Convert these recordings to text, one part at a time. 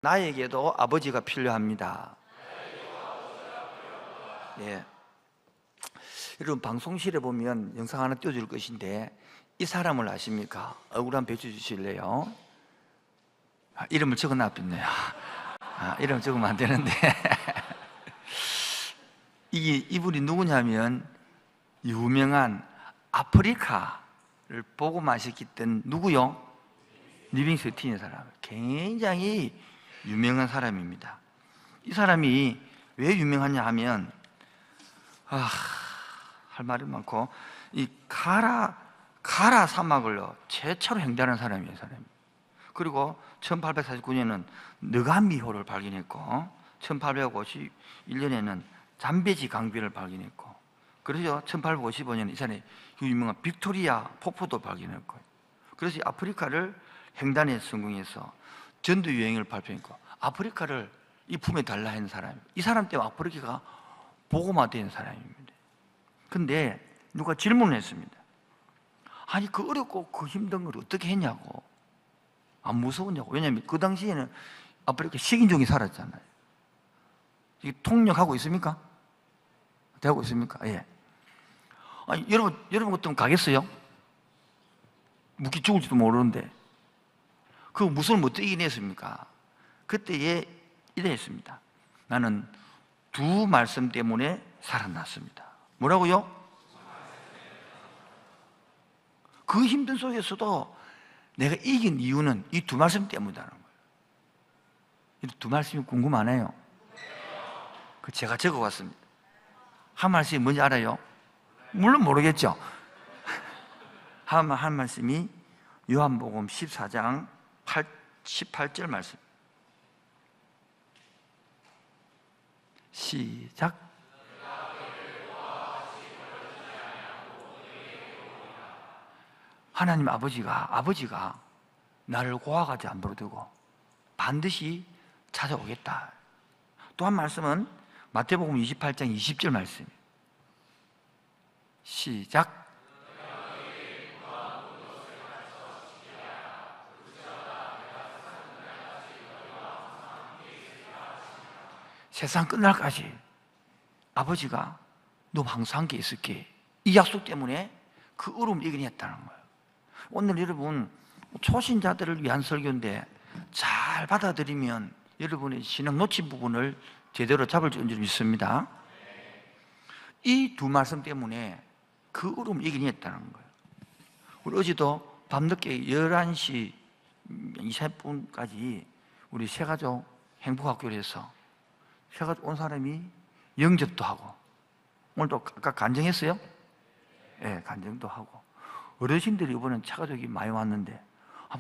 나에게도 아버지가 필요합니다. 예. 여러분, 방송실에 보면 영상 하나 띄워줄 것인데, 이 사람을 아십니까? 얼굴 한번 비춰주실래요? 이름을 적어놨겠네요. 이름 적으면 안 되는데. 이분이 누구냐면, 유명한 아프리카를 보고 마셨던 누구요? 리빙스틴의 사람. 굉장히 유명한 사람입니다. 이 사람이 왜 유명하냐 하면, 할 말이 많고, 이 가라 사막을 최초로 횡단한 사람이에요, 사람이. 그리고 1849년에는 느간미호를 발견했고, 1851년에는 잠베지 강변을 발견했고, 그래서 1855년에 이 사람이 유명한 빅토리아 폭포도 발견했고, 그래서 아프리카를 횡단에 성공해서 전도 유행을 발표했고, 아프리카를 이 품에 달라 하는 사람이에요. 이 사람 때문에 아프리카가 복음화된 사람입니다. 근데 누가 질문을 했습니다. 아니, 그 어렵고 그 힘든 걸 어떻게 했냐고. 안 무서웠냐고. 왜냐하면 그 당시에는 아프리카 식인종이 살았잖아요. 이게 통역하고 있습니까? 되고 있습니까? 예. 아니, 여러분 같으면 가겠어요? 묵기 죽을지도 모르는데. 그 무서움을 어떻게 이겨냈습니까? 그때에 이래 했습니다. 나는 두 말씀 때문에 살아났습니다. 뭐라고요? 그 힘든 속에서도 내가 이긴 이유는 이 두 말씀 때문이라는 거예요. 이 두 말씀이 궁금하네요. 그 제가 적어왔습니다. 한 말씀이 뭔지 알아요? 물론 모르겠죠. 한 말씀이 요한복음 14장 18절 말씀. 시작. 하나님 아버지가 나를 고아가지 않도록 두고 반드시 찾아오겠다. 또 한 말씀은 마태복음 28장 20절 말씀. 시작. 세상 끝날까지 아버지가 너 항상 함께 있을게. 이 약속 때문에 그 어려움을 이겨냈다는 거예요. 오늘 여러분, 초신자들을 위한 설교인데 잘 받아들이면 여러분의 신앙 놓친 부분을 제대로 잡을 줄 믿습니다. 이 두 말씀 때문에 그 어려움을 이겨냈다는 거예요. 우리 어제도 밤늦게 11시 20분까지 우리 세가족 행복학교에서 세가족 온 사람이 영접도 하고, 오늘도 아까 간증했어요? 네, 간증도 하고. 어르신들이 이번엔 차가족이 많이 왔는데,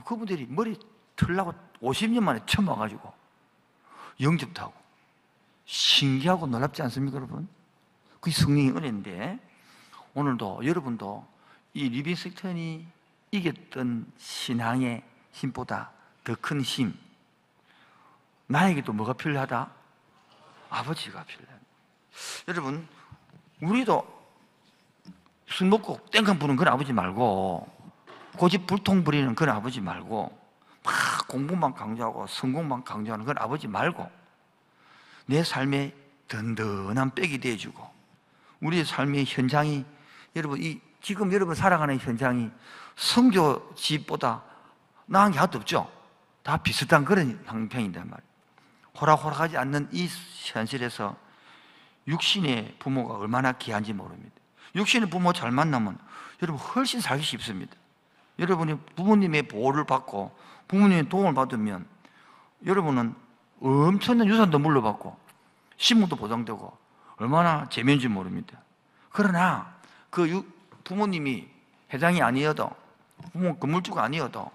그분들이 머리 틀라고 50년 만에 처음 와가지고 영접도 하고. 신기하고 놀랍지 않습니까, 여러분? 그게 성령의 은혜인데, 오늘도 여러분도 이 리빙스턴이 이겼던 신앙의 힘보다 더 큰 힘, 나에게도 뭐가 필요하다? 아버지가 필요합니다. 여러분, 우리도 술 먹고 땡깡 부는 그런 아버지 말고, 고집 불통 부리는 그런 아버지 말고, 막 공부만 강조하고 성공만 강조하는 그런 아버지 말고, 내 삶에 든든한 백이 되어주고, 우리의 삶의 현장이, 여러분, 지금 여러분 살아가는 현장이 성교집보다 나은 게 하나도 없죠? 다 비슷한 그런 형편인단 말이에요. 호락호락하지 않는 이 현실에서 육신의 부모가 얼마나 귀한지 모릅니다. 육신의 부모 잘 만나면 여러분 훨씬 살기 쉽습니다. 여러분이 부모님의 보호를 받고 부모님의 도움을 받으면 여러분은 엄청난 유산도 물려받고 신분도 보장되고 얼마나 재미있는지 모릅니다. 그러나 그 부모님이 회장이 아니어도, 부모 건물주가 아니어도,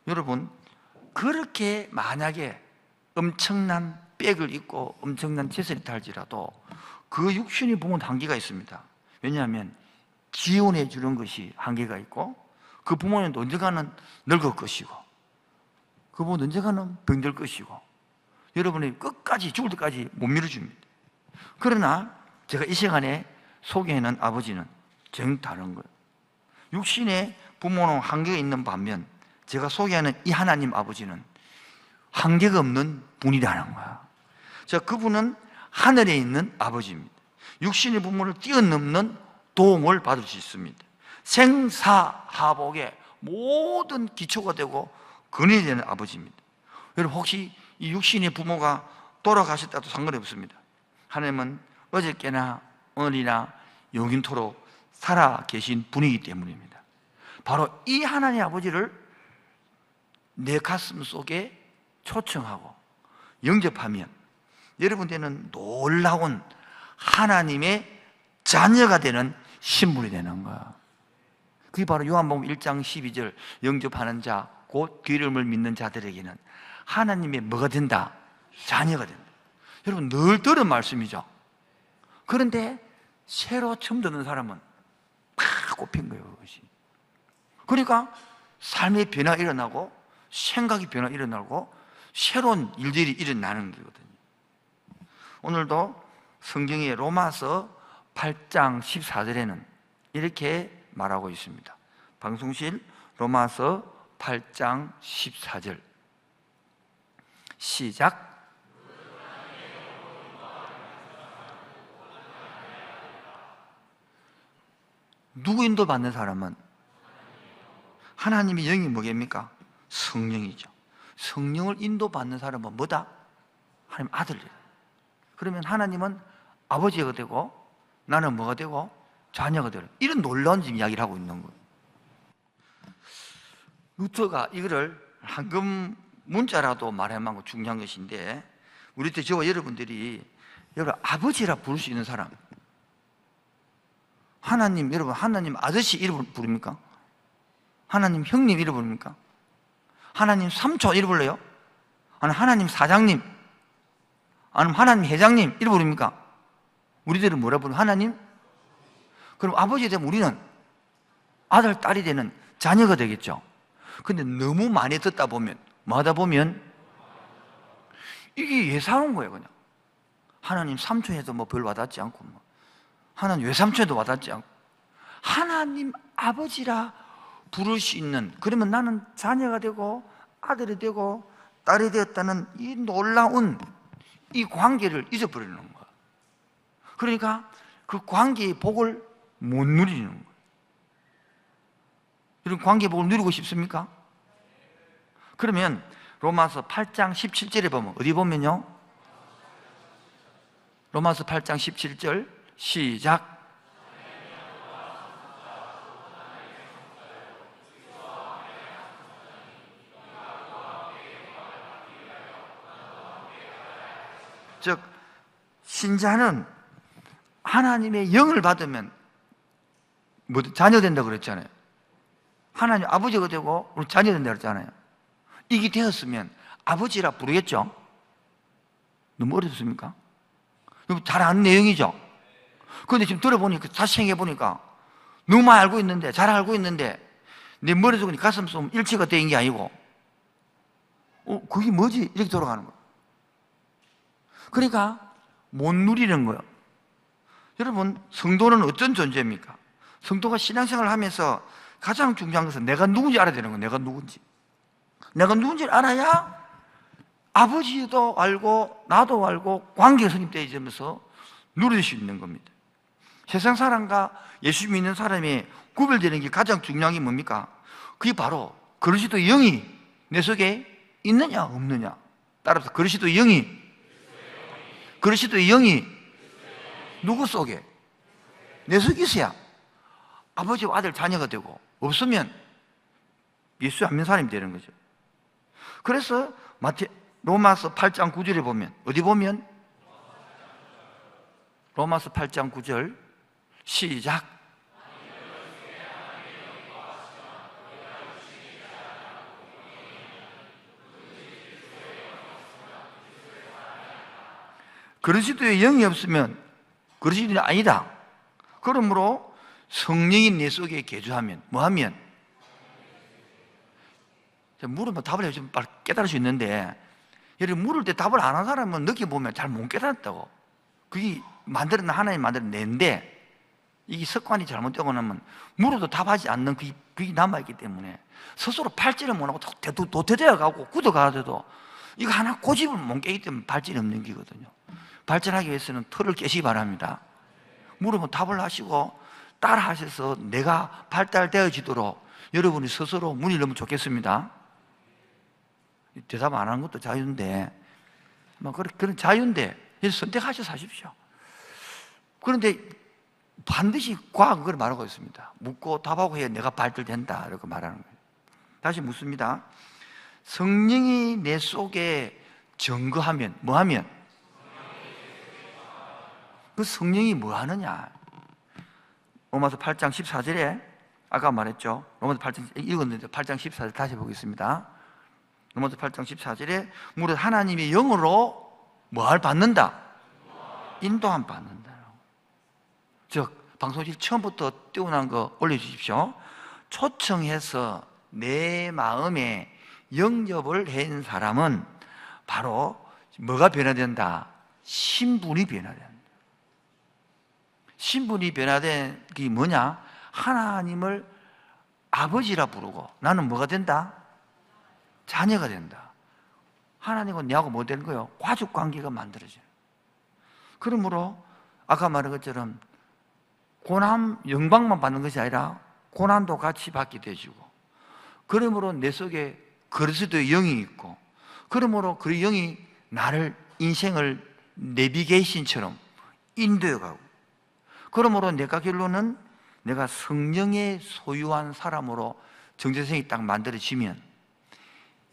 여러분 그렇게 만약에 엄청난 백을 입고 엄청난 재산이 탈지라도 그 육신의 부모는 한계가 있습니다. 왜냐하면 지원해 주는 것이 한계가 있고, 그 부모는 언젠가는 늙을 것이고, 그 부모는 언젠가는 병들 것이고, 여러분이 끝까지 죽을 때까지 못 밀어줍니다. 그러나 제가 이 시간에 소개하는 아버지는 정 다른 거예요. 육신의 부모는 한계가 있는 반면 제가 소개하는 이 하나님 아버지는 한계가 없는 분이라는 거야. 자, 그분은 하늘에 있는 아버지입니다. 육신의 부모를 뛰어넘는 도움을 받을 수 있습니다. 생사하복의 모든 기초가 되고 근원이 되는 아버지입니다. 여러분, 혹시 이 육신의 부모가 돌아가셨다도 상관이 없습니다. 하나님은 어저께나 오늘이나 영원토록 살아 계신 분이기 때문입니다. 바로 이 하나님 아버지를 내 가슴 속에 초청하고 영접하면 여러분들은 놀라운 하나님의 자녀가 되는 신분이 되는 거야. 그게 바로 요한복음 1장 12절 영접하는 자 곧 그 이름을 믿는 자들에게는 하나님의 뭐가 된다? 자녀가 된다. 여러분, 늘 들은 말씀이죠. 그런데 새로 처음 듣는 사람은 팍 꼽힌 거예요, 그것이. 그러니까 삶의 변화가 일어나고 생각의 변화가 일어나고 새로운 일들이 일어나는 거거든요. 오늘도 성경의 로마서 8장 14절에는 이렇게 말하고 있습니다. 방송실 로마서 8장 14절 시작. 누구 인도받는 사람은 하나님의 영이 뭐겠습니까? 성령이죠. 성령을 인도받는 사람은 뭐다? 하나님 아들이에요. 그러면 하나님은 아버지가 되고 나는 뭐가 되고 자녀가 되고, 이런 놀라운 지금 이야기를 하고 있는 거예요. 루터가 이거를 한금 문자라도 말해만 거 중요한 것인데, 우리 때 저와 여러분들이 여러분 아버지라 부를 수 있는 사람, 하나님, 여러분 하나님 아저씨 이름을 부릅니까? 하나님 형님 이름 부릅니까? 하나님 삼촌 이름 불러요? 아니면 하나님 사장님, 아니면 하나님 회장님 이름 부릅니까? 우리들은 뭐라 부르면 하나님? 그럼 아버지 되면 우리는 아들, 딸이 되는 자녀가 되겠죠. 근데 너무 많이 듣다 보면, 뭐 하다 보면 이게 예사로운 거예요. 그냥 하나님 삼촌에도 뭐 별 와닿지 않고, 뭐 하나님 외삼촌에도 와닿지 않고, 하나님 아버지라 부를 수 있는, 그러면 나는 자녀가 되고 아들이 되고 딸이 되었다는 이 놀라운 이 관계를 잊어버리는 거야. 그러니까 그 관계의 복을 못 누리는 거예요. 이런 관계의 복을 누리고 싶습니까? 그러면 로마서 8장 17절에 보면, 어디 보면요? 로마서 8장 17절 시작. 즉 신자는 하나님의 영을 받으면 뭐 자녀 된다고 그랬잖아요. 하나님 아버지가 되고 우리 자녀 된다고 그랬잖아요. 이게 되었으면 아버지라 부르겠죠? 너무 어렵습니까? 잘 아는 내용이죠? 그런데 지금 들어보니까, 다시 생각해보니까 너무 많이 알고 있는데, 잘 알고 있는데 내 머릿속에 가슴속 일치가 된 게 아니고, 그게 뭐지? 이렇게 돌아가는 거예요. 그러니까 못 누리는 거예요. 여러분, 성도는 어떤 존재입니까? 성도가 신앙생활을 하면서 가장 중요한 것은 내가 누군지 알아야 되는 거예요. 내가 누군지. 내가 누군지를 알아야 아버지도 알고 나도 알고 관계가 성립되어지면서 누릴 수 있는 겁니다. 세상 사람과 예수 믿는 사람이 구별되는 게 가장 중요한 게 뭡니까? 그게 바로 그리스도의 영이 내 속에 있느냐 없느냐. 따라서 그리스도의 영이 누구 속에? 내 속에 있어야 아버지와 아들 자녀가 되고, 없으면 예수 안 믿는 사람이 되는 거죠. 그래서 로마서 8장 9절에 보면, 어디 보면? 로마서 8장 9절 시작. 그리스도의 영이 없으면 그리스도인이 아니다. 그러므로 성령이 내 속에 계주하면 뭐하면? 물으면 답을 해주면 빨리 깨달을 수 있는데, 여러분 물을 때 답을 안 한 사람은 느껴보면 잘 못 깨달았다고. 그게 하나님 만들어낸 뇌인데, 이게 습관이 잘못되고 나면 물어도 답하지 않는 그게 남아있기 때문에 스스로 팔지를 못하고 도태되어 가고 굳어가도 이거 하나 고집을 못 깨기 때문에 발전이 없는 기거든요. 발전하기 위해서는 틀을 깨시기 바랍니다. 물으면 답을 하시고 따라 하셔서 내가 발달되어지도록 여러분이 스스로 문을 열면 좋겠습니다. 대답 안 하는 것도 자유인데, 그런 자유인데, 선택하셔서 하십시오. 그런데 반드시 과학은 그걸 말하고 있습니다. 묻고 답하고 해야 내가 발달된다. 이렇게 말하는 거예요. 다시 묻습니다. 성령이 내 속에 증거하면, 뭐 하면? 그 성령이 뭐 하느냐? 로마서 8장 14절에 아까 말했죠. 로마서 8장 읽었는데 8장 14절 다시 보겠습니다. 로마서 8장 14절에 무릇 하나님의 영으로 뭘 받는다? 인도함 받는다. 즉 방송실 처음부터 띄워난 거 올려주십시오. 초청해서 내 마음에 영접을 한 사람은 바로 뭐가 변화된다? 신분이 변화된다. 신분이 변화된 게 뭐냐? 하나님을 아버지라 부르고 나는 뭐가 된다? 자녀가 된다. 하나님은 내하고 뭐 되는 거예요? 가족관계가 만들어져요. 그러므로 아까 말한 것처럼 고난, 영광만 받는 것이 아니라 고난도 같이 받게 되지고, 그러므로 내 속에 그리스도의 영이 있고, 그러므로 그 영이 나를 인생을 내비게이션처럼 인도해가고, 그러므로 내가 결론은 내가 성령의 소유한 사람으로 정체성이 딱 만들어지면,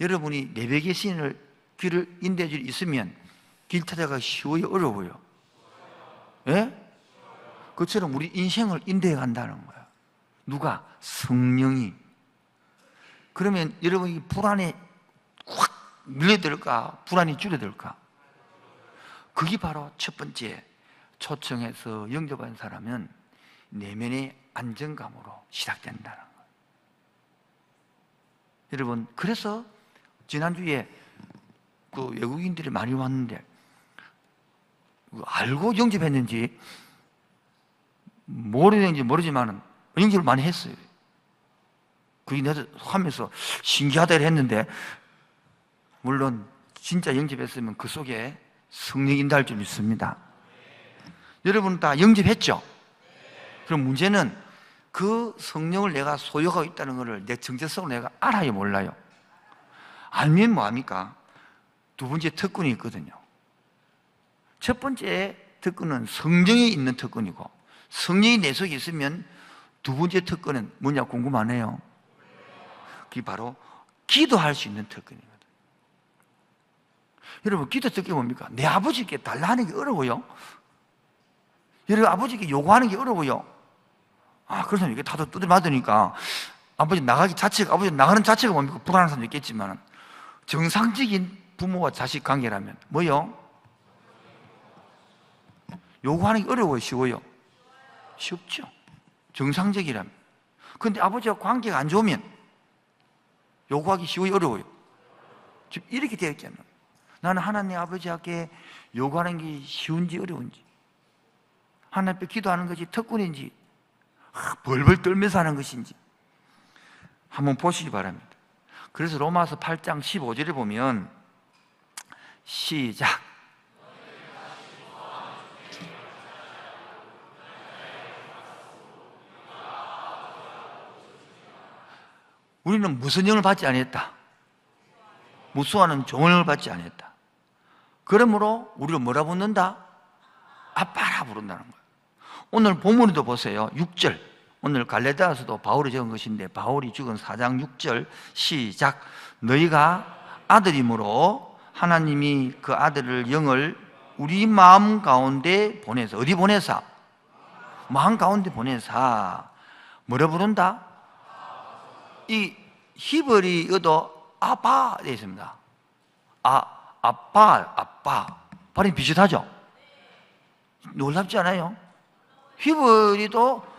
여러분이 내비게이션을 길을 인도해 줄 있으면 길 찾아가기 쉬워요, 어려워요? 예? 그처럼 우리 인생을 인도해 간다는 거야. 누가? 성령이. 그러면 여러분이 불안에 확 밀려들까? 불안이 줄어들까? 그게 바로 첫 번째 초청해서 영접한 사람은 내면의 안정감으로 시작된다는 거예요. 여러분, 그래서 지난주에 그 외국인들이 많이 왔는데 알고 영접했는지 모르는지 모르지만 영접을 많이 했어요. 그게 내가 하면서 신기하다 했는데, 물론 진짜 영접했으면 그 속에 성령 인도할 줄 믿습니다. 여러분 다 영접했죠? 그럼 문제는 그 성령을 내가 소유하고 있다는 것을 내 정체성을 내가 알아요, 몰라요? 알면 뭐합니까? 두 번째 특권이 있거든요. 첫 번째 특권은 성령이 있는 특권이고, 성령이 내 속에 있으면 두 번째 특권은 뭐냐 궁금하네요. 그게 바로 기도할 수 있는 특권이거든요. 여러분, 기도 특권이 뭡니까? 내 아버지께 달라는 게 어려워요? 여러분, 아버지께 요구하는 게 어려워요? 그래서 이게 다들 두드려 아버지 나가기 자체가, 아버지 나가는 자체가 뭡니까? 불안한 사람도 있겠지만, 정상적인 부모와 자식 관계라면 뭐요? 요구하는 게 어려워요, 쉬워요? 쉽죠. 정상적이라면. 그런데 아버지와 관계가 안 좋으면 요구하기 쉬워요, 어려워요? 지금 이렇게 되어 있잖아요. 나는 하나님 아버지께 요구하는 게 쉬운지 어려운지, 하나님 앞에 기도하는 것이 특권인지 벌벌 떨면서 하는 것인지 한번 보시기 바랍니다. 그래서 로마서 8장 15절에 보면 시작. 우리는 무슨 영을 받지 아니했다? 무수하는 종을 받지 아니했다. 그러므로 우리를 뭐라 부른다? 아빠라 부른다는 거예요. 오늘 본문에도 보세요. 6절. 오늘 갈라디아서도 바울이 적은 것인데, 바울이 적은 4장 6절 시작. 너희가 아들이므로 하나님이 그 아들을 영을 우리 마음 가운데 보내서, 어디 보내사? 마음 가운데 보내사 뭐라 부른다? 이 히브리어도 아빠 되어 있습니다. 아빠. 발음이 비슷하죠? 놀랍지 않아요? 히브리도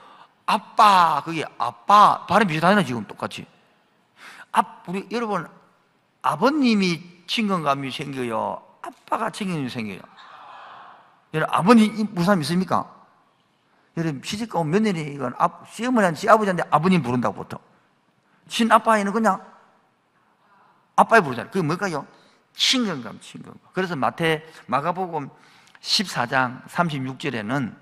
아빠, 그게 아빠, 발음 비슷하잖아요, 지금 똑같이. 우리 여러분, 아버님이 친근감이 생겨요? 아빠가 친근감이 생겨요? 여러분, 아버님 무슨 사람 있습니까? 여러분, 시집가 온 며느리, 이건 시어머니한테, 시아버지한테 아버님 부른다고 보통. 친아빠에는 그냥 아빠에 부르잖아요. 그게 뭘까요? 친근감. 그래서 마가복음 14장 36절에는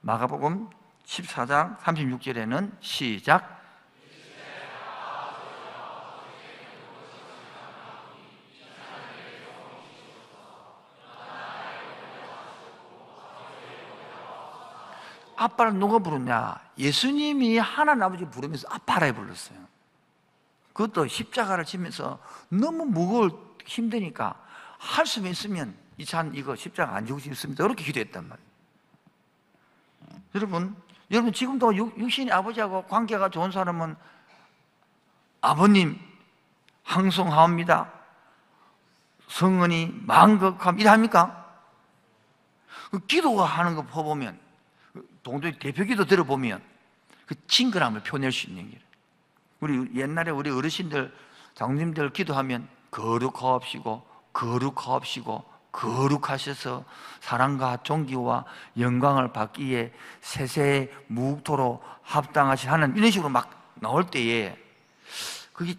마가복음 14장 36절에는 시작. 아빠를 누가 부르냐? 예수님이 하나님 아버지 부르면서 아빠라 불렀어요. 그것도 십자가를 지면서 너무 무거워 힘드니까 할 수만 있으면 이 잔 이거 십자가 안 지고 싶습니다. 이렇게 기도했단 말이에요. 여러분 지금도 육신의 아버지하고 관계가 좋은 사람은 아버님 항송하옵니다. 성은이 만극함 이랍니까? 기도가 하는 거 보면 동도의 대표기도 들어보면 그 친근함을 표현할 수 있는 길. 우리 옛날에 우리 어르신들, 장님들 기도하면 거룩하옵시고 거룩하셔서 사랑과 존귀와 영광을 받기에 세세 무국토로 합당하신 하나님 이런 식으로 막 나올 때에 그게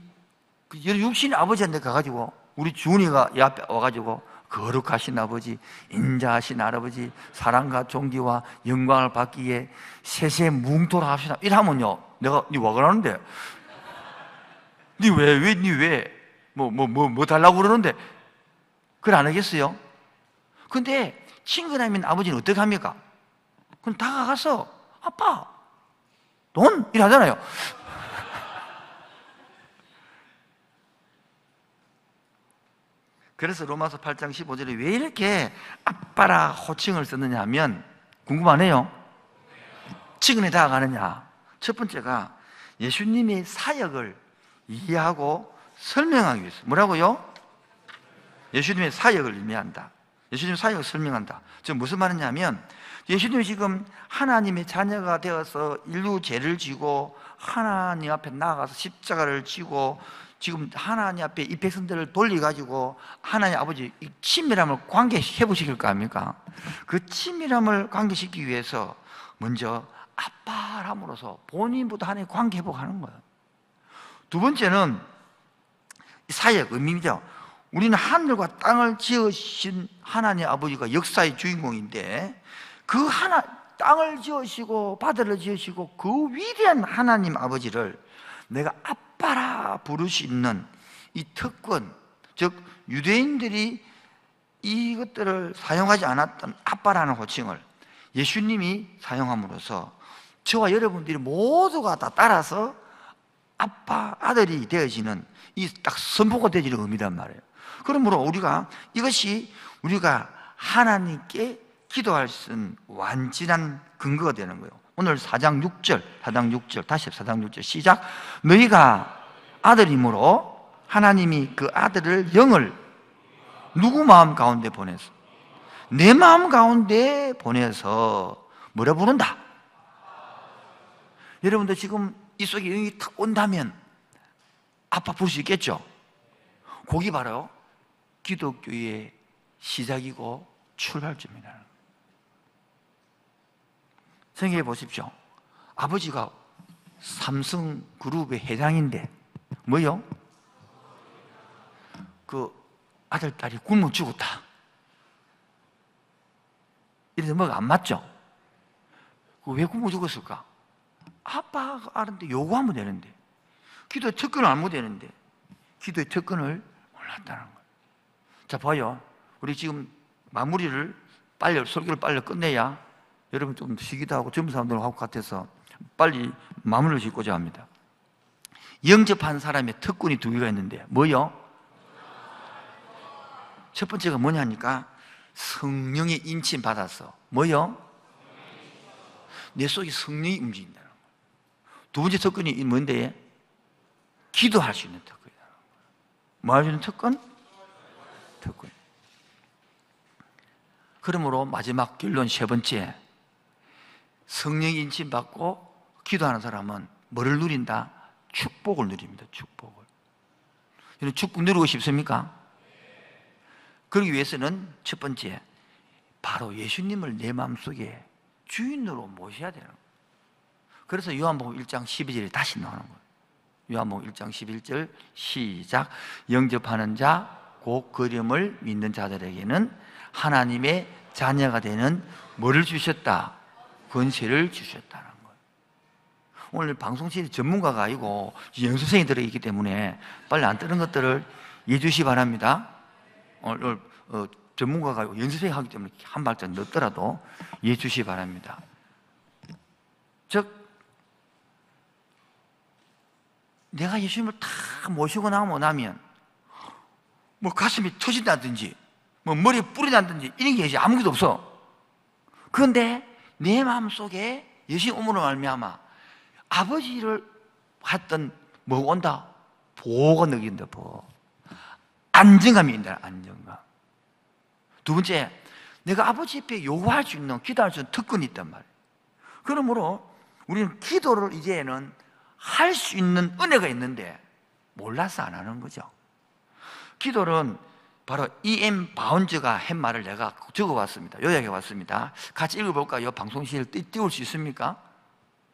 육신의 아버지한테 가가지고 우리 주은이가 이 앞에 와가지고 거룩하신 아버지, 인자하신 할아버지, 사랑과 존귀와 영광을 받기에 세세 무궁토로 합시다. 이러면요, 내가 니 와 그러는데, 니 왜, 뭐 달라고 그러는데, 그걸 안 하겠어요? 근데 친근함인 아버지는 어떻게 합니까? 그럼 다가가서 아빠, 돈 이러잖아요. 그래서 로마서 8장 15절에 왜 이렇게 아빠라 호칭을 썼느냐 하면 궁금하네요. 친근히 다가가느냐. 첫 번째가 예수님의 사역을 이해하고 설명하기 위해서. 뭐라고요? 예수님의 사역을 의미한다. 예수님의 사역을 설명한다. 지금 무슨 말이냐면 예수님이 지금 하나님의 자녀가 되어서 인류 죄를 지고 하나님 앞에 나아가서 십자가를 지고 지금 하나님 앞에 이 백성들을 돌려가지고 하나님 아버지 친밀함을 관계해 보시길 거 아닙니까? 그 친밀함을 관계시키기 위해서 먼저 아빠람으로서 본인보다 하나님 관계 회복하는 거예요. 두 번째는 사역 의미죠. 우리는 하늘과 땅을 지으신 하나님 아버지가 역사의 주인공인데 그 땅을 지으시고 바다를 지으시고 그 위대한 하나님 아버지를 내가 아빠라 부를 수 있는 이 특권, 즉 유대인들이 이것들을 사용하지 않았던 아빠라는 호칭을 예수님이 사용함으로써 저와 여러분들이 모두가 다 따라서 아빠, 아들이 되어지는 이 딱 선포가 되어지는 의미란 말이에요. 그러므로 이것이 우리가 하나님께 기도할 수 있는 완전한 근거가 되는 거예요. 오늘 4장 6절 다시 4장 6절 시작. 너희가 아들이므로 하나님이 그 아들을 영을 누구 마음 가운데 보내서 내 마음 가운데 보내서 뭐라 부른다? 여러분들 지금 이 속에 영이 탁 온다면 아빠 부를 수 있겠죠? 그게 바로 기독교의 시작이고 출발점이라는. 생각해 보십시오. 아버지가 삼성그룹의 회장인데 뭐요? 그 아들, 딸이 굶어 죽었다. 이래서 뭐가 안 맞죠? 왜 굶어 죽었을까? 아빠가 아는데 요구하면 되는데 기도의 특권을 알면 되는데 기도의 특권을 몰랐다는 거예요. 자, 봐요. 우리 지금 마무리를 설교를 빨리 끝내야 여러분 좀 쉬기도 하고 젊은 사람들하고 같아서 빨리 마무리를 짓고자 합니다. 영접한 사람의 특권이 두 개가 있는데 뭐요? 첫 번째가 뭐냐니까 성령의 인침 받아서 뭐요? 내 속에 성령이 움직인다는 거예요. 두 번째 특권이 뭔데? 기도할 수 있는 특권이다. 뭐 할 수 있는 특권? 특권. 그러므로 마지막 결론 세 번째, 성령의 인침 받고 기도하는 사람은 뭐를 누린다? 축복을 누립니다. 축복을. 여러분 축복 누리고 싶습니까? 그러기 위해서는 첫 번째, 바로 예수님을 내 마음속에 주인으로 모셔야 되는 거예요. 그래서 요한복음 1장 12절에 다시 나오는 거예요. 요한복음 1장 11절 시작. 영접하는 자 곧 그림을 믿는 자들에게는 하나님의 자녀가 되는 뭐를 주셨다? 권세를 주셨다는 거예요. 오늘 방송실에 전문가가 아니고 연수생이 들어있기 때문에 빨리 안 뜨는 것들을 이해해 주시기 바랍니다. 오늘 전문가가 연수생이 하기 때문에 한 발짝 늦더라도 이해해 주시기 바랍니다. 즉 내가 예수님을 다 모시고 나면 뭐 가슴이 터진다든지 뭐 머리에 뿔이 난다든지 이런 게 이제 아무것도 없어. 그런데 내 마음속에 예수님 오므로 말미암아 아버지를 했던 뭐 온다? 보호가 느낀다. 보호. 안정감이 있다. 안정감. 두 번째, 내가 아버지 앞에 요구할 수 있는, 기도할 수 있는 특권이 있단 말이에요. 그러므로 우리는 기도를 이제는 할 수 있는 은혜가 있는데 몰라서 안 하는 거죠. 기도는 바로 E.M. 바운즈가 한 말을 내가 적어봤습니다. 요약해 봤습니다. 같이 읽어볼까요? 방송실 띄울 수 있습니까?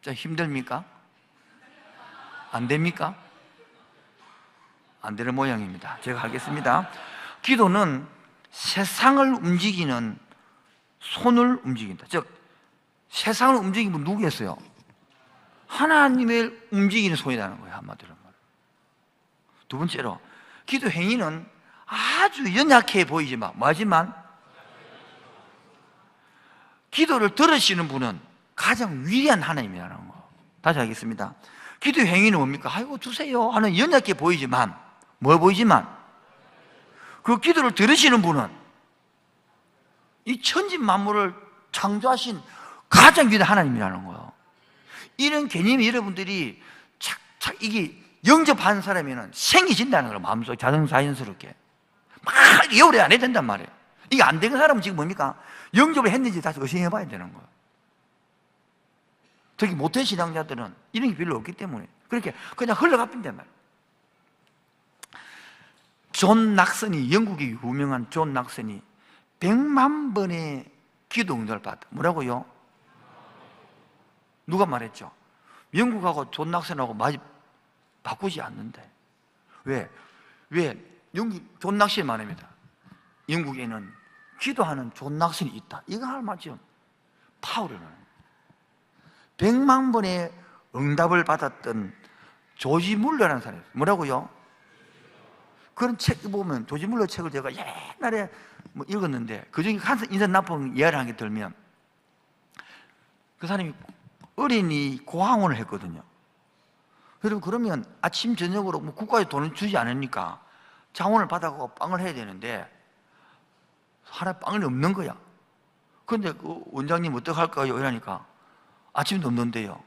좀 힘듭니까? 안 됩니까? 안 되는 모양입니다. 제가 하겠습니다. 기도는 세상을 움직이는 손을 움직인다. 즉 세상을 움직이는 분 누구겠어요? 하나님을 움직이는 손이라는 거예요. 한마디로 말하면. 두 번째로 기도 행위는 아주 연약해 보이지만 뭐하지만 기도를 들으시는 분은 가장 위대한 하나님이라는 거. 다시 하겠습니다. 기도 행위는 뭡니까? 아이고 주세요 하는 연약해 보이지만 뭐 보이지만 그 기도를 들으시는 분은 이 천지 만물을 창조하신 가장 위대한 하나님이라는 거예요. 이런 개념이 여러분들이 착착 이게 영접하는 사람에는 생기진다는 거예요. 마음속에 자연스럽게 막 예우를 안 해야 된단 말이에요. 이게 안 되는 사람은 지금 뭡니까? 영접을 했는지 다시 의심해 봐야 되는 거예요. 특히 모태 신앙자들은 이런 게 별로 없기 때문에 그렇게 그냥 흘러가 빈단 말이에요. 존 낙선이, 영국의 유명한 존 낙선이 100만 번의 기도 응답을 받았다. 뭐라고요? 누가 말했죠? 영국하고 존 낙선하고 많이 바꾸지 않는데. 왜? 존 낙선이 말입니다. 영국에는 기도하는 존 낙선이 있다. 이거 할 말이죠. 파울은 100만 번의 응답을 받았던 조지 물러라는 사람이 뭐라고요? 그런 책 보면 조지 물러 책을 제가 옛날에 뭐 읽었는데 그중에 한 인상 나쁜 예를 한 게 들면 그 사람이 어린이 고아원을 했거든요. 여러분 그러면 아침 저녁으로 뭐 국가에 돈을 주지 않으니까 자원을 받아가고 빵을 해야 되는데 하나 빵이 없는 거야. 그런데 그 원장님 어떡할까요? 이러니까 아침도 없는데요.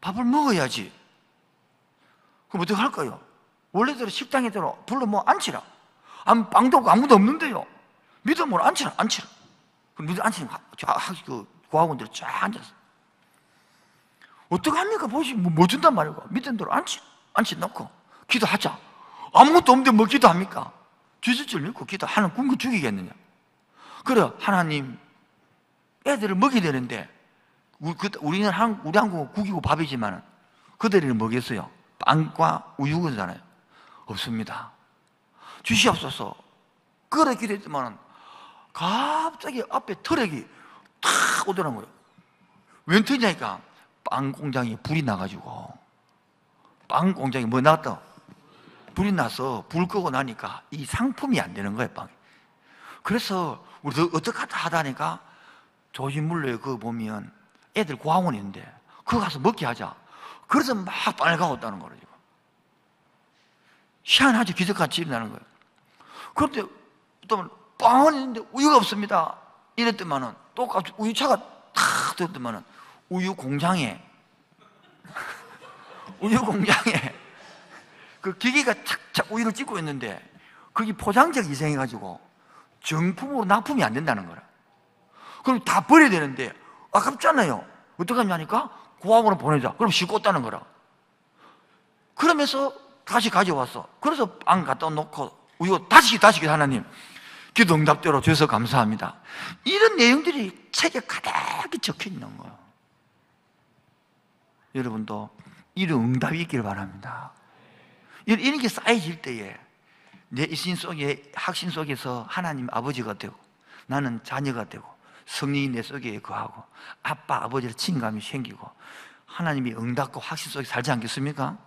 밥을 먹어야지. 그럼 어떡할까요? 원래대로 식당에 들어 불러 뭐 앉히라. 빵도 없고 아무도 없는데요. 믿음으로 앉히라. 그럼 믿음 앉히니까 그 고학원들이 쫙 앉았어. 어떡합니까? 보시 뭐 준단 말이고 믿은 대로 앉히 놓고 기도하자. 아무것도 없는데 뭐 기도합니까? 주실 줄 믿고 기도하는 굶고 죽이겠느냐. 그래 하나님 애들을 먹여야 되는데 우리 한국은 국이고 밥이지만 그들은 뭐겠어요? 빵과 우유잖아요. 없습니다. 주시옵소서. 그래 기도했지만 갑자기 앞에 트럭이 탁 오더란 거예요. 웬 트럭이냐니까 빵 공장에 불이 나가지고 빵 공장에 뭐 나왔다? 불이 나서 불 끄고 나니까 이 상품이 안 되는 거예요. 빵이. 그래서 우리도 어떡하다 하다니까 조지 물러에 그거 보면 애들 고아원이 있는데 그거 가서 먹게 하자. 그래서 막 빵을 가고 있다는 거예요. 희한하죠. 기적같이 일어나는 거예요. 그런데 또 빵은 있는데 우유가 없습니다. 이랬더만은 똑같이 우유차가 탁 들었더만은 우유 공장에 그 기계가 착착 우유를 찍고 있는데 그게 포장재가 이상해가지고 정품으로 납품이 안 된다는 거라. 그럼 다 버려야 되는데 아깝잖아요. 어떡하냐니까 고아원으로 보내자. 그럼 싣고 다는 거라. 그러면서 다시 가져왔어. 그래서 빵 갖다 놓고 우유 다시 하나님 기도 응답대로 주셔서 감사합니다. 이런 내용들이 책에 가득히 적혀 있는 거예요. 여러분도 이런 응답이 있기를 바랍니다. 이런 게 쌓여질 때에 내 이신 속에, 확신 속에서 하나님 아버지가 되고 나는 자녀가 되고 성령이 내 속에 거하고 아빠, 아버지의 친감이 생기고 하나님이 응답과 확신 속에 살지 않겠습니까?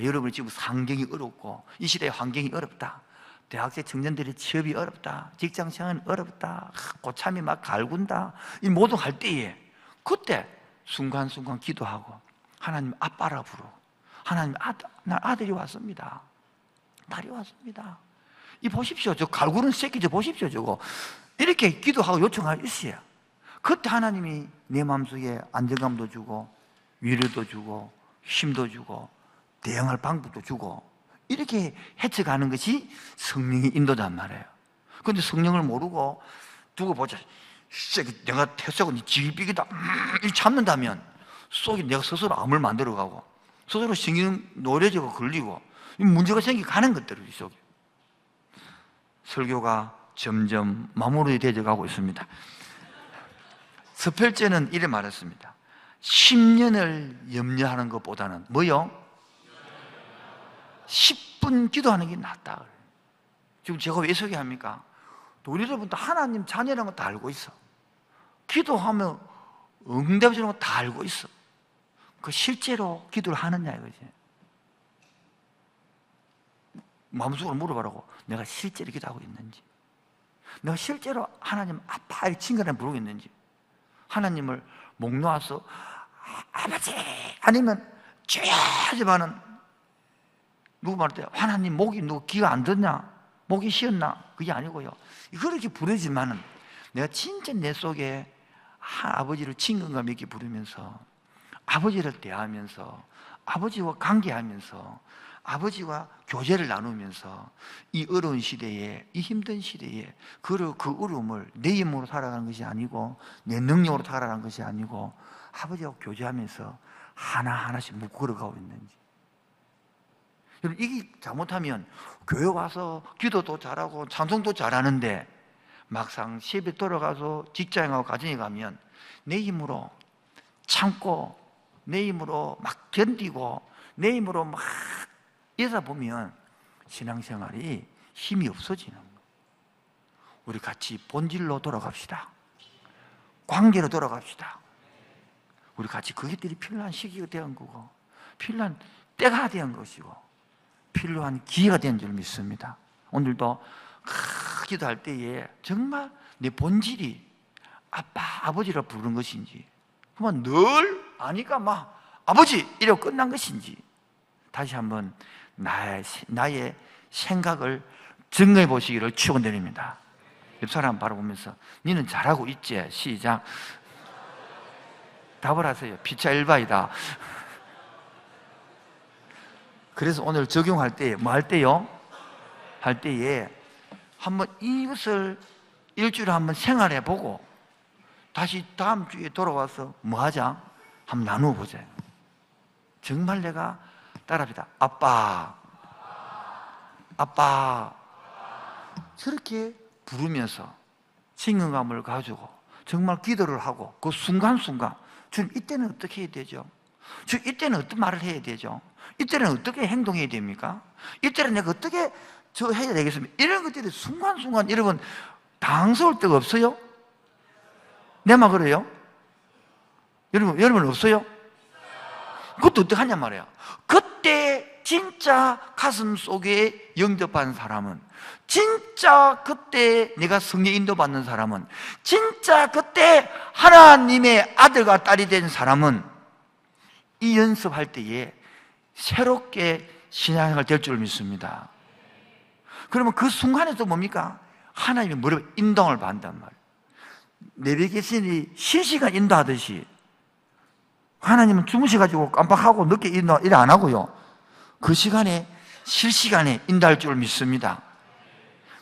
여러분이 지금 환경이 어렵고 이 시대의 환경이 어렵다, 대학생 청년들의 취업이 어렵다, 직장생활은 어렵다, 고참이 막 갈군다, 이 모든 할 때에 그때 순간순간 기도하고 하나님 아빠라 부르고 하나님 나 아들이 왔습니다, 딸이 왔습니다, 이 보십시오, 저 갈구는 새끼 저 보십시오, 저거 이렇게 기도하고 요청할 있어요. 그때 하나님이 내 마음속에 안정감도 주고 위로도 주고 힘도 주고 대응할 방법도 주고 이렇게 헤쳐가는 것이 성령의 인도단 말이에요. 그런데 성령을 모르고 두고 보자, 내가 태석은 지기비기다 이렇게 참는다면 속에 내가 스스로 암을 만들어가고 스스로 신경 노래지고 걸리고 문제가 생기가는 것들이 속에. 설교가 점점 마무리되어 가고 있습니다. 서펠제는 이래 말했습니다. 10년을 염려하는 것보다는 뭐요? 10분 기도하는 게 낫다. 지금 제가 왜 소개합니까? 우리 여러분도 하나님 자녀라는 거 다 알고 있어. 기도하면 응답해 주는 거 다 알고 있어. 그 실제로 기도를 하느냐 이거지. 마음속으로 물어보라고. 내가 실제로 기도하고 있는지, 내가 실제로 하나님 아빠 이 친구를 부르고 있는지, 하나님을 목 놓아서 아버지 아니면 주여 하지만은 누구 말할 때 하나님 목이 누구 귀가 안 듣냐, 목이 쉬었나, 그게 아니고요. 그렇게 부르지만은 내가 진짜 내 속에 아버지를 친근감 있게 부르면서 아버지를 대하면서 아버지와 관계하면서 아버지와 교제를 나누면서 이 어려운 시대에, 이 힘든 시대에 그 어려움을 내 힘으로 살아가는 것이 아니고 내 능력으로 살아가는 것이 아니고 아버지와 교제하면서 하나하나씩 묶어가고 있는지. 여러분, 이게 잘못하면 교회 와서 기도도 잘하고 찬송도 잘하는데 막상 시집에 돌아가서 직장하고 가정에 가면 내 힘으로 참고 내 힘으로 막 견디고 내 힘으로 막 이러다 보면 신앙생활이 힘이 없어지는 거예요. 우리 같이 본질로 돌아갑시다. 관계로 돌아갑시다. 우리 같이 그것들이 필요한 시기가 된 거고 필요한 때가 된 것이고 필요한 기회가 된 줄 믿습니다. 오늘도 기도할 때에 정말 내 본질이 아빠, 아버지라 부르는 것인지, 그만 늘 아니까 막 아버지 이러고 끝난 것인지 다시 한번 나의 생각을 증거해 보시기를 축원드립니다. 옆 사람 바라보면서 너는 잘하고 있지? 시작. 답을 하세요. 피차 일바이다. 그래서 오늘 적용할 때 뭐 할 때요? 할 때에 한번 이것을 일주일에 한번 생활해 보고 다시 다음 주에 돌아와서 뭐 하자? 한번 나누어 보자. 정말 내가 따라합니다. 아빠, 아빠 저렇게 부르면서 친근감을 가지고 정말 기도를 하고 그 순간순간 주님 이때는 어떻게 해야 되죠? 주님 이때는 어떤 말을 해야 되죠? 이때는 어떻게 행동해야 됩니까? 이때는 내가 어떻게 저 해야 되겠습니까? 이런 것들이 순간순간 여러분 당황스러울 데가 없어요? 내 말 그래요? 여러분 없어요? 그것도 어떻게 하냐 말이야. 그때 진짜 가슴 속에 영접한 사람은, 진짜 그때 내가 성령 인도받는 사람은, 진짜 그때 하나님의 아들과 딸이 된 사람은 이 연습할 때에 새롭게 신앙생활 될 줄 믿습니다. 그러면 그 순간에도 뭡니까? 하나님의 머리에 인도를 받는단 말이에요. 내비게이션이 실시간 인도하듯이 하나님은 주무셔가지고 깜빡하고 늦게 인도 일 안 하고요. 그 시간에 실시간에 인도할 줄 믿습니다.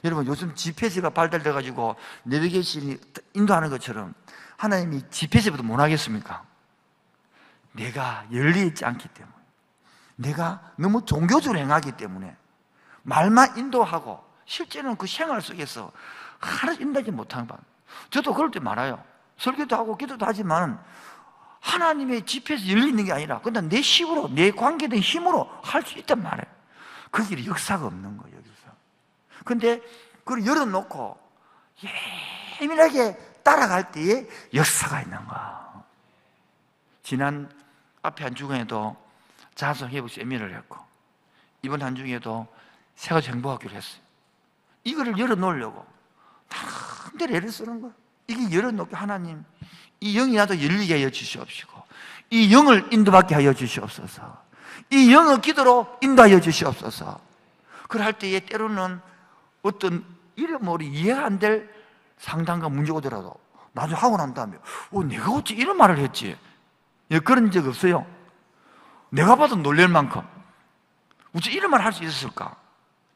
여러분 요즘 GPS가 발달돼가지고 내비게이션이 인도하는 것처럼 하나님이 GPS보다 못하겠습니까? 내가 열리있지 않기 때문에, 내가 너무 종교적으로 행하기 때문에 말만 인도하고 실제로는 그 생활 속에서 하나도 인도하지 못하는 바. 저도 그럴 때 많아요. 설교도 하고 기도도 하지만 하나님의 GPS 열리는 게 아니라 그냥 내 힘으로, 내 관계된 힘으로 할 수 있단 말이에요. 그 길에 역사가 없는 거예요. 여기서 근데 그걸 열어놓고 예민하게 따라갈 때에 역사가 있는 거야. 지난 앞에 한 주간에도 자아성회복 세미나를 했고, 이번 한 주에도 세가지 행복학교를 했어요. 이거를 열어놓으려고 나름대로 애를 쓰는 거야. 이게 열어놓게 하나님, 이 영이 나도 열리게 하여 주시옵시고, 이 영을 인도받게 하여 주시옵소서, 이 영의 기도로 인도하여 주시옵소서. 그럴 때에 때로는 어떤 이름으로 이해가 안 될 상담과 문제가 오더라도 나중에 하고 난 다음에 내가 어찌 이런 말을 했지? 그런 적 없어요? 내가 봐도 놀랄 만큼 어찌 이런 말을 할 수 있었을까?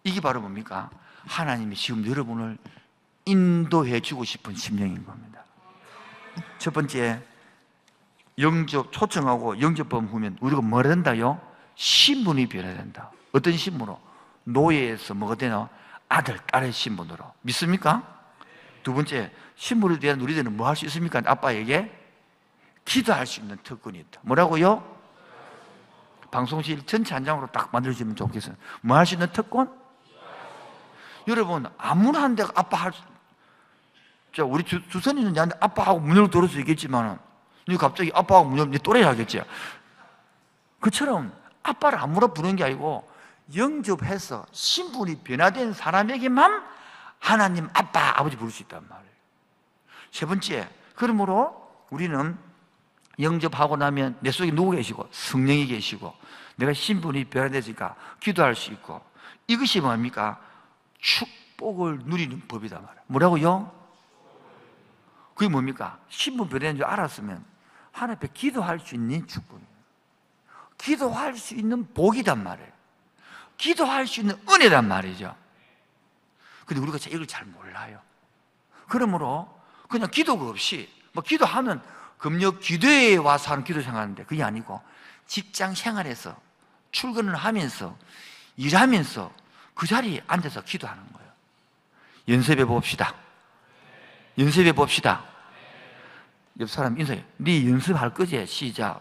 이게 바로 뭡니까? 하나님이 지금 여러분을 인도해 주고 싶은 심령인 겁니다. 첫 번째, 영접 초청하고 영접법 후면 우리가 뭐가 된다요? 신분이 변화된다. 어떤 신분으로? 노예에서 뭐가 되나? 아들, 딸의 신분으로. 믿습니까? 두 번째, 신분에 대한 우리들은 뭐 할 수 있습니까? 아빠에게 기도할 수 있는 특권이 있다. 뭐라고요? 방송실 전체 한 장으로 딱 만들어주면 좋겠어요. 뭐 할 수 있는 특권? 여러분, 아무나 한 데가 아빠 할 수, 자, 우리 주선이는 나한테 아빠하고 문 열고 들어올 수 있겠지만은, 갑자기 아빠하고 문 열면 네 또래 하겠지. 그처럼 아빠를 아무나 부르는 게 아니고 영접해서 신분이 변화된 사람에게만 하나님 아빠, 아버지 부를 수 있단 말이에요. 세 번째, 그러므로 우리는 영접하고 나면 내 속에 누구 계시고? 성령이 계시고, 내가 신분이 변화되니까 기도할 수 있고, 이것이 뭡니까? 축복을 누리는 법이다 말이에요. 뭐라고요? 그게 뭡니까? 신분 변화된 줄 알았으면 하나님 앞에 기도할 수 있는 축복이에요. 기도할 수 있는 복이단 말이에요. 기도할 수 있는 은혜란 말이죠. 근데 우리가 이걸 잘 몰라요. 그러므로 그냥 기도가 없이, 뭐 기도하면 금요 기도회에 와서 하는 기도 생각하는데 그게 아니고 직장 생활에서 출근을 하면서 일하면서 그 자리에 앉아서 기도하는 거예요. 연습해 봅시다. 연습해 봅시다. 옆 사람 인사해. 네 연습할 거지? 시작.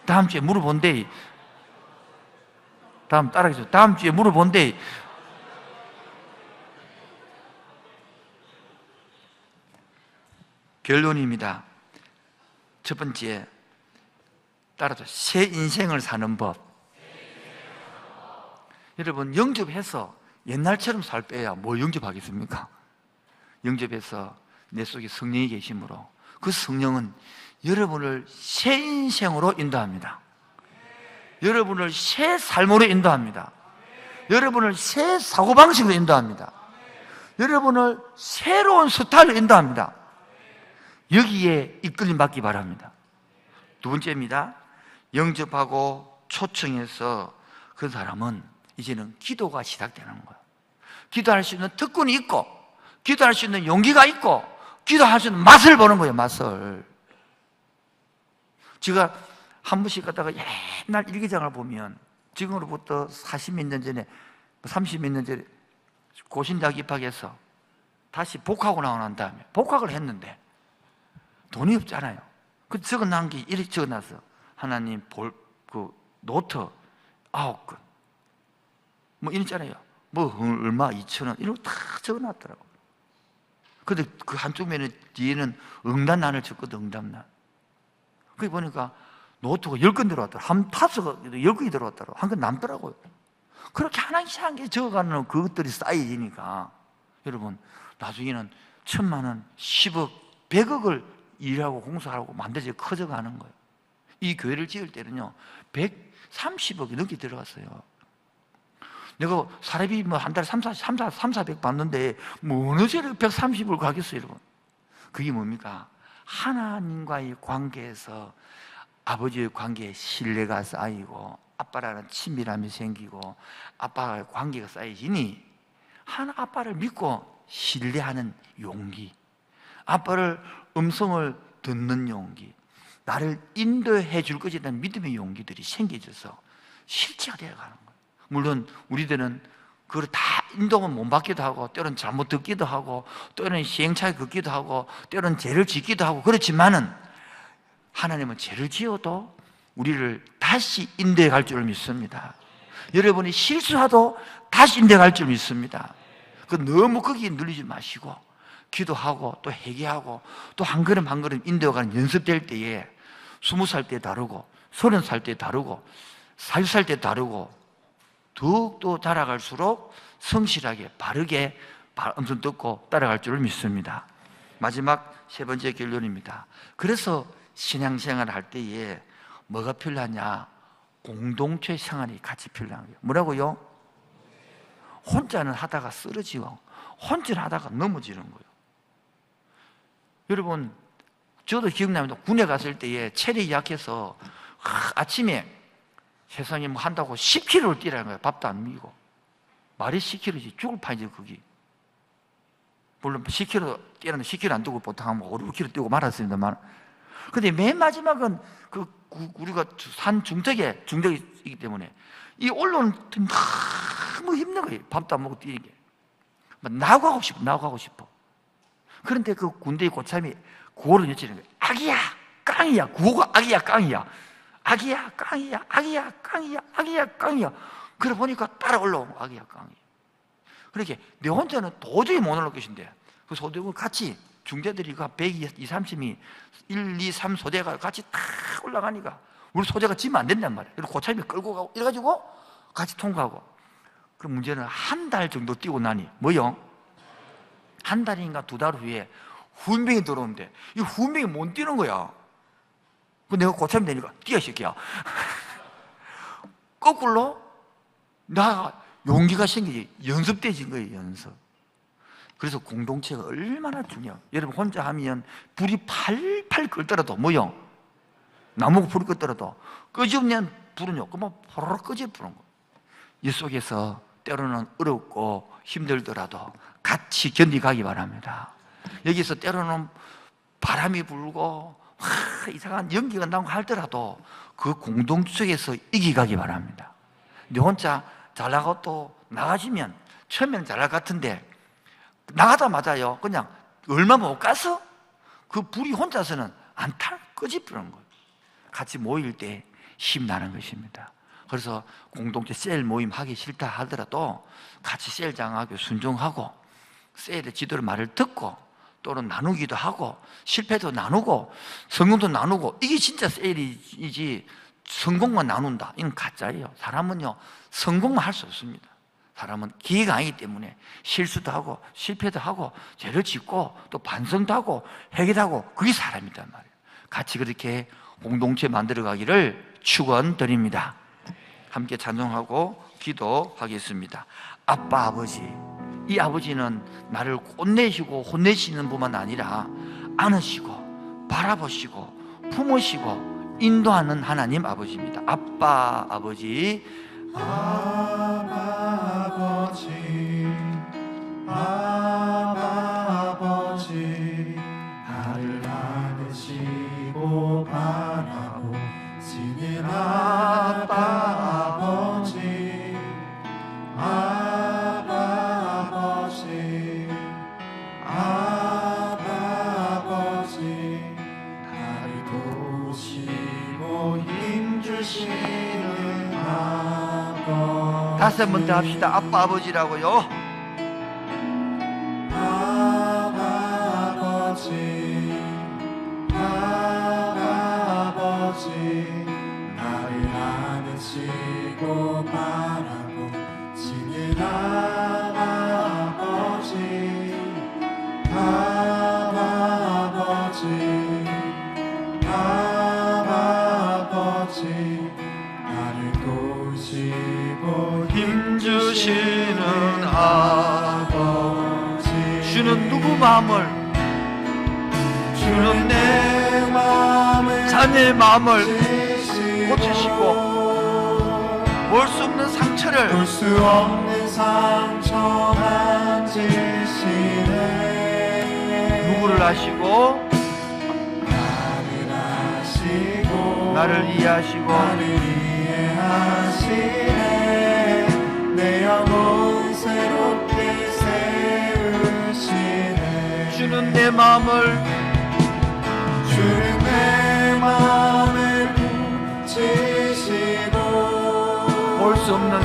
다음 주에 물어본대. 다음 따라하겠습니다. 다음 주에 물어본대. 결론입니다. 첫 번째, 따라서 새 인생을 사는 법. 여러분, 영접해서 옛날처럼 살 빼야 뭘 영접하겠습니까? 영접해서 내 속에 성령이 계시므로 그 성령은 여러분을 새 인생으로 인도합니다. 여러분을 새 삶으로 인도합니다. 여러분을 새 사고방식으로 인도합니다. 여러분을 새로운 스타일로 인도합니다. 여기에 이끌림 받기 바랍니다. 두 번째입니다. 영접하고 초청해서 그 사람은 이제는 기도가 시작되는 거예요. 기도할 수 있는 특권이 있고, 기도할 수 있는 용기가 있고, 기도할 수 있는 맛을 보는 거예요. 맛을. 제가 한 번씩 갔다가 옛날 일기장을 보면 지금으로부터 40몇 년 전에 30몇 년 전에 고신대학 입학해서 다시 복학하고 나온 다음에 복학을 했는데 돈이 없잖아요. 그 적어놓은 게 이렇게 적어놨어. 하나님 노트 9건 뭐 이랬잖아요. 뭐 얼마 2,000원 이런 거 다 적어놨더라고. 근데 그 한쪽 면에 뒤에는 응답란을 적거든. 응답란. 그게 보니까 노트가 10건 들어왔더라고. 한 10건이 들어왔더라고. 한 건 남더라고요. 그렇게 하나씩 한 개 적어가는 그것들이 쌓여지니까 여러분, 나중에는 1,000만 원, 10억, 100억을 일하고 공사하고 만들어져 커져가는 거예요. 이 교회를 지을 때는요 130억이 넘게 들어갔어요. 내가 사례비 뭐 한 달에 400 받는데 뭐 어느 죄를 130을 가겠어요, 여러분. 그게 뭡니까? 하나님과의 관계에서 아버지의 관계에 신뢰가 쌓이고 아빠라는 친밀함이 생기고 아빠와의 관계가 쌓이지니 아빠를 믿고 신뢰하는 용기, 아빠를 음성을 듣는 용기, 나를 인도해 줄 것이라는 믿음의 용기들이 생겨져서 실체가 되어가는 거예요. 물론 우리들은 그걸 다 인도는 못 받기도 하고 때로는 잘못 듣기도 하고 때로는 시행착오에 걷기도 하고 때로는 죄를 짓기도 하고 그렇지만은 하나님은 죄를 지어도 우리를 다시 인도해 갈 줄을 믿습니다. 여러분이 실수하도 다시 인내할 줄 믿습니다. 너무 거기에 눌리지 마시고 기도하고 또 회개하고 또 한 걸음 한 걸음 인도가는 연습될 때에 20살 때 다르고 30살 때 다르고 40살 때 다르고 더욱더 자라갈수록 성실하게 바르게 음성 듣고 따라갈 줄을 믿습니다. 마지막 세 번째 결론입니다. 그래서 신앙생활을 할 때에 뭐가 필요하냐? 공동체 생활이 같이 필요한 거예요. 뭐라고요? 혼자는 하다가 쓰러지고 혼자는 하다가 넘어지는 거예요. 여러분, 저도 기억납니다. 군에 갔을 때에 체력이 약해서 아침에 세상에 뭐 한다고 10km를 뛰라는 거예요. 밥도 안 먹이고. 말이 10km지 죽을 판이지 거기. 물론 10km 뛰라는 10km 안 뛰고 보통 한 5, 6km 뛰고 말았습니다만, 근데 맨 마지막은 우리가 산 중턱이기 때문에 이 올라오는 너무 힘든 거예요. 밥도 안 먹고 뛰는 게. 나가고 싶어. 그런데 그 군대의 고참이 구호를 외치는 거예요. 악이야, 깡이야. 구호가 악이야, 깡이야. 악이야, 깡이야, 악이야, 깡이야, 악이야, 깡이야. 그래 보니까 따라 올라오고 악이야, 깡이야. 그렇게 내 혼자는 도저히 못 올라올 것인데, 그 소대원 같이 중대들이 120, 30이 1, 2, 3 소대가 같이 탁 올라가니까 우리 소대가 지면 안 된단 말이에요. 그리고 고참이 끌고 가고 이래가지고 같이 통과하고. 그럼 문제는 한 달 정도 뛰고 나니 뭐요? 한 달인가 2달 후에 훈병이 들어오는데 이 훈병이 못 뛰는 거야. 그 내가 고참이 되니까 뛰어 새끼야. 거꾸로 나 용기가 생기지. 연습돼진 거예요, 연습. 그래서 공동체가 얼마나 중요해요. 여러분 혼자 하면 불이 팔팔 끓더라도 뭐요? 나무가 불이 끓더라도 끄집는 불은요, 그만 포로로 끄집부는 거예요. 이 속에서 때로는 어렵고 힘들더라도 같이 견디가기 바랍니다. 여기서 때로는 바람이 불고 이상한 연기가 나고 하더라도 그 공동체에서 이기가기 바랍니다. 네 혼자 잘 나가고 또 나가시면 처음에는 잘 나갈 것 같은데 나가자마자요 그냥 얼마 못 가서 그 불이 혼자서는 안 탈 끄집부는 거예요. 같이 모일 때 힘나는 것입니다. 그래서 공동체 셀 모임 하기 싫다 하더라도 같이 셀장하고 순종하고 셀의 지도를 말을 듣고 또는 나누기도 하고 실패도 나누고 성공도 나누고 이게 진짜 셀이지 성공만 나눈다 이건 가짜예요. 사람은요 성공만 할 수 없습니다. 사람은 기회가 아니기 때문에 실수도 하고 실패도 하고 죄를 짓고 또 반성도 하고 회개도 하고 그게 사람이란 말이에요. 같이 그렇게 공동체 만들어가기를 축원드립니다. 함께 찬송하고 기도하겠습니다. 아빠 아버지, 이 아버지는 나를 꽃내시고 혼내시는 분만 아니라 안으시고 바라보시고 품으시고 인도하는 하나님 아버지입니다. 아빠 아버지, 아빠 아버지, 아빠 아버지, 나를 안으시고 바라보시는 아빠 아버지, 아빠 아버지, 아빠 아버지, 나를 도우시고 힘주시는 아버지. 다섯 번 더 합시다. 아빠 아버지라고요. 아빠 아버지, 아빠 아버지, 나를 안으시고 바라보시는 아빠 아버지, 아빠 아버지, 아빠 아버지, 나를 도우시고 힘주시는 아버지, 주는 누구 마음을, 주는 내 마음을 자녀의 마음을 고치시고 볼 수 없는 상처를 볼 수 없는 상처 만지시네. 누구를 아시고 나를 아시고 나를 이해하시고 나를 이해하시네. 내 영혼 새롭게 세우시네. 주는 내 마음을 주는 내 마음을 붙이시고 볼 수 없는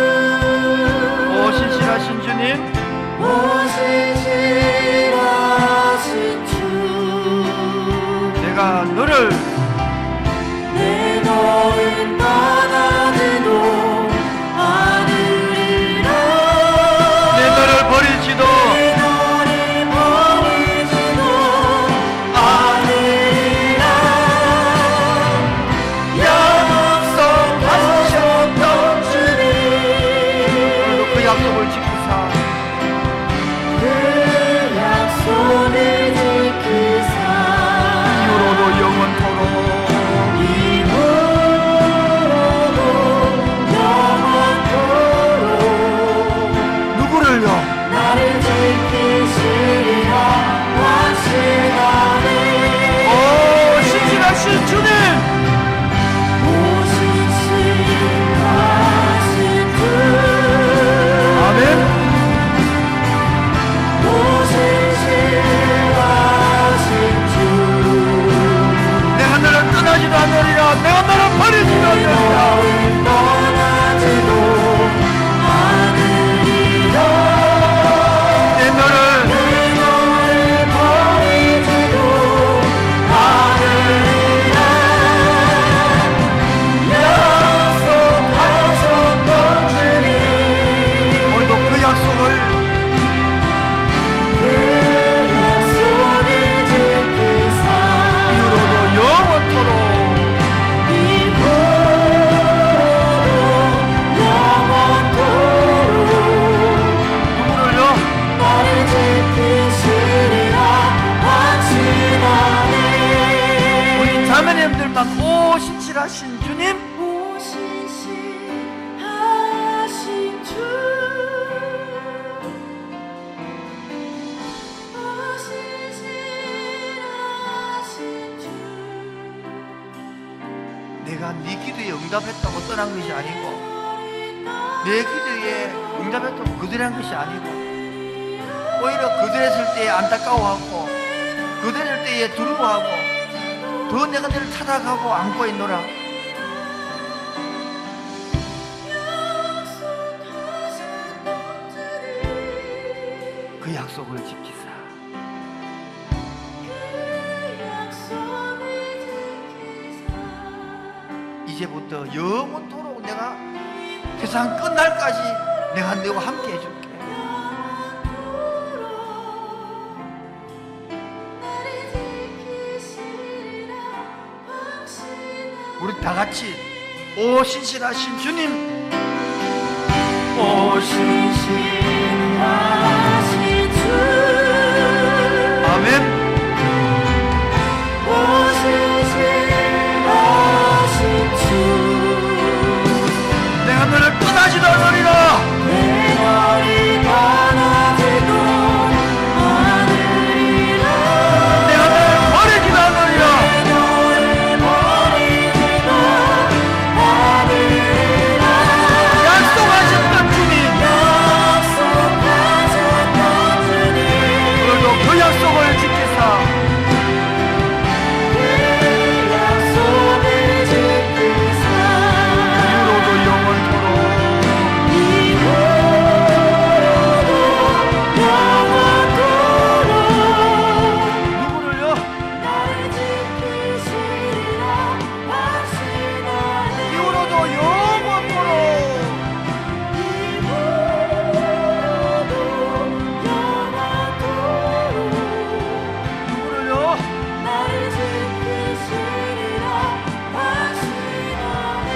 신실하신 주님, 신실하신 주, 내가 너를 내 너를 떠나지도 않으리라. 내 너를 버리지도 내 너를 버리지도 않으리라. 약속하셨던 주님, 오늘도 그 약속을 지키사 그 약속을 지키사 이후로도 영원토록 누구를요? 나를 지키시리라 확신하네. 오 신실하신 주님, 오 신실하신 주, 아멘. 오 신실하신 주, 내가 너를 떠나지도 않으리라, 내가 너를 버리지도 않으리라. 너를 떠나지도 않으리라. 내 너를 내 너를 버리지도 않으리라. 약속하셨던 주님, 오늘도 그 약속을 그 약속을 지키사 이후로도 영원토록 누구를요? 나를 지키시리라 확신하네. 우리 자매님들만 오 신실하신 주님, 오 신실하신 주, 오 신실하신 주, 내가 네 기도에 응답했다고 떠난 것이 아니고 내 기도에 응답했다고 거절한 것이 아니고 오히려 거절했을 때에 안타까워하고 거절할 때에 두려워하고 더 내가 너를 찾아가고 안고 있노라. 그 약속을 지키사 이제부터 영원토록 내가 세상 끝날까지 내가 너와 함께 해줄게. 우리 다 같이 오 신실하신 주님, 오 신실하신 주, 아멘. 오 신실하신 주, 내가 너를 떠나지도 않으리라. 내 너를 떠나지도 않으리라. 내가 너를 버리지도 않으리라. 내 너를 버리지도 않으리라. 약속하셨던 주님, 약속하셨던 주님, 오늘도 그 약속을 지키사 그 약속을 지키사 이후로도 영원토록 누구를요? 나를 지키시리라 확신하네. 이후로도 영원토록 누구를요? 나를 지키시리라 확신하네.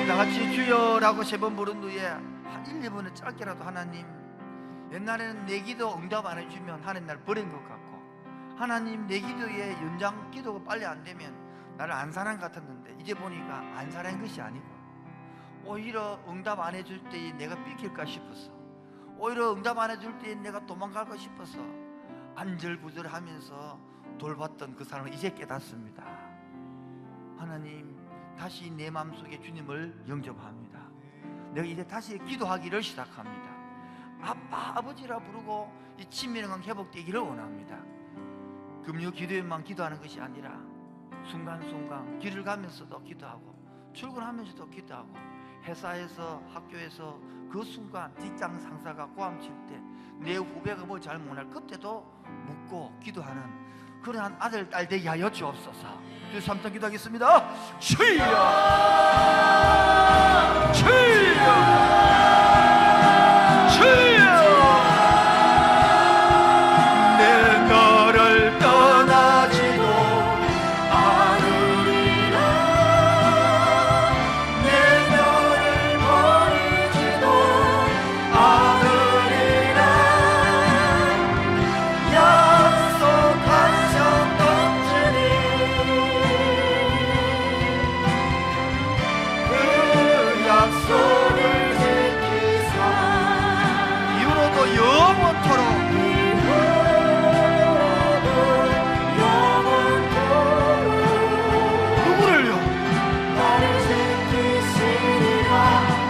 다 같이 주여라고 3번 부른 후에 한 1, 2분은 짧게라도 하나님, 옛날에는 내 기도 응답 안 해주면 하나님 날 버린 것 같고 하나님 내 기도에 연장 기도가 빨리 안 되면 나를 안 사는 것 같았는데 이제 보니까 안 사는 것이 아니고 오히려 응답 안 해줄 때에 내가 삐킬까 싶었어. 오히려 응답 안 해줄 때에 내가 도망갈까 싶어서 안절부절하면서 돌봤던 그 사람을 이제 깨닫습니다. 하나님, 다시 내 마음속에 주님을 영접합니다. 내가 이제 다시 기도하기를 시작합니다. 아빠, 아버지라 부르고 이 친밀감 회복되기를 원합니다. 금요 기도에만 기도하는 것이 아니라 순간순간 길을 가면서도 기도하고 출근하면서도 기도하고 회사에서, 학교에서 그 순간 직장 상사가 고함칠 때 내 후배가 뭐 잘 못할 그때도 묻고 기도하는 그러한 아들, 딸 되게 하여 주옵소서. 주여 3장 기도하겠습니다. 주여 주여 주여 내 너를 떠나지도 않으리라 내 너를 버리지도 않으리라 약속하셨던 주님 그 약속을 지키사 이후로도 영원토록 누구를요? 나를 지키시리라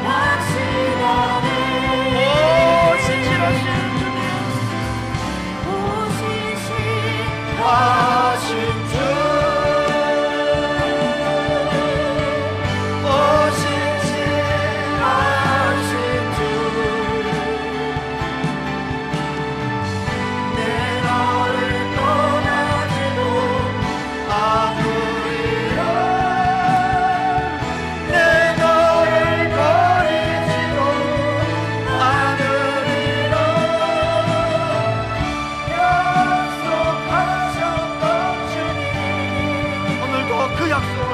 확신하네 오 신실하신 주님 오신신 하신 주 오 신실하신 주 내 너를 떠나지도 않으리라 내 너를 버리지도 않으리라 약속하셨던 주님 오늘도 그 약속을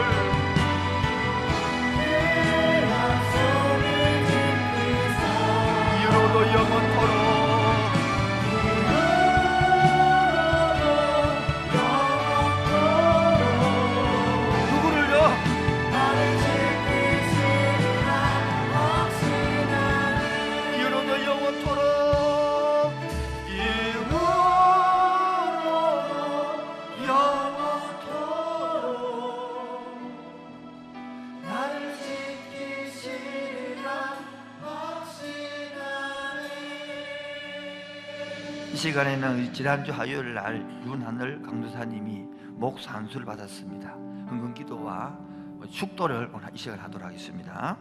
이후로도 영원토록 누구를요? 나를 지키시리라 확신하네 이후로도 영원토록 이후로도 영원토록 나를 지키시리라 확신하네. 이 시간에는 지난주 화요일 날 윤하늘 강도사님이 목 산수를 받았습니다. 헌금기도와 축도를 오늘 이 시간에 하도록 하겠습니다.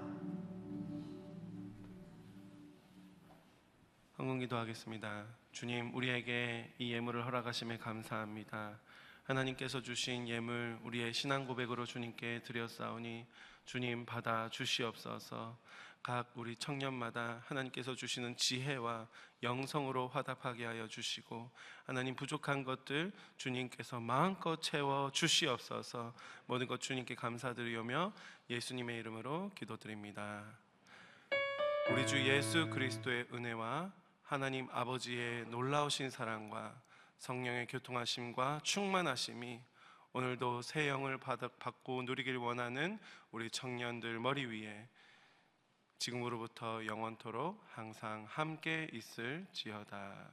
헌금기도 하겠습니다. 주님, 우리에게 이 예물을 허락하심에 감사합니다. 하나님께서 주신 예물 우리의 신앙 고백으로 주님께 드렸사오니 주님 받아 주시옵소서. 각 우리 청년마다 하나님께서 주시는 지혜와 영성으로 화답하게 하여 주시고 하나님 부족한 것들 주님께서 마음껏 채워 주시옵소서. 모든 것 주님께 감사드리며 예수님의 이름으로 기도드립니다. 우리 주 예수 그리스도의 은혜와 하나님 아버지의 놀라우신 사랑과 성령의 교통하심과 충만하심이 오늘도 새 영을 받고 누리길 원하는 우리 청년들 머리 위에 지금으로부터 영원토록 항상 함께 있을지어다.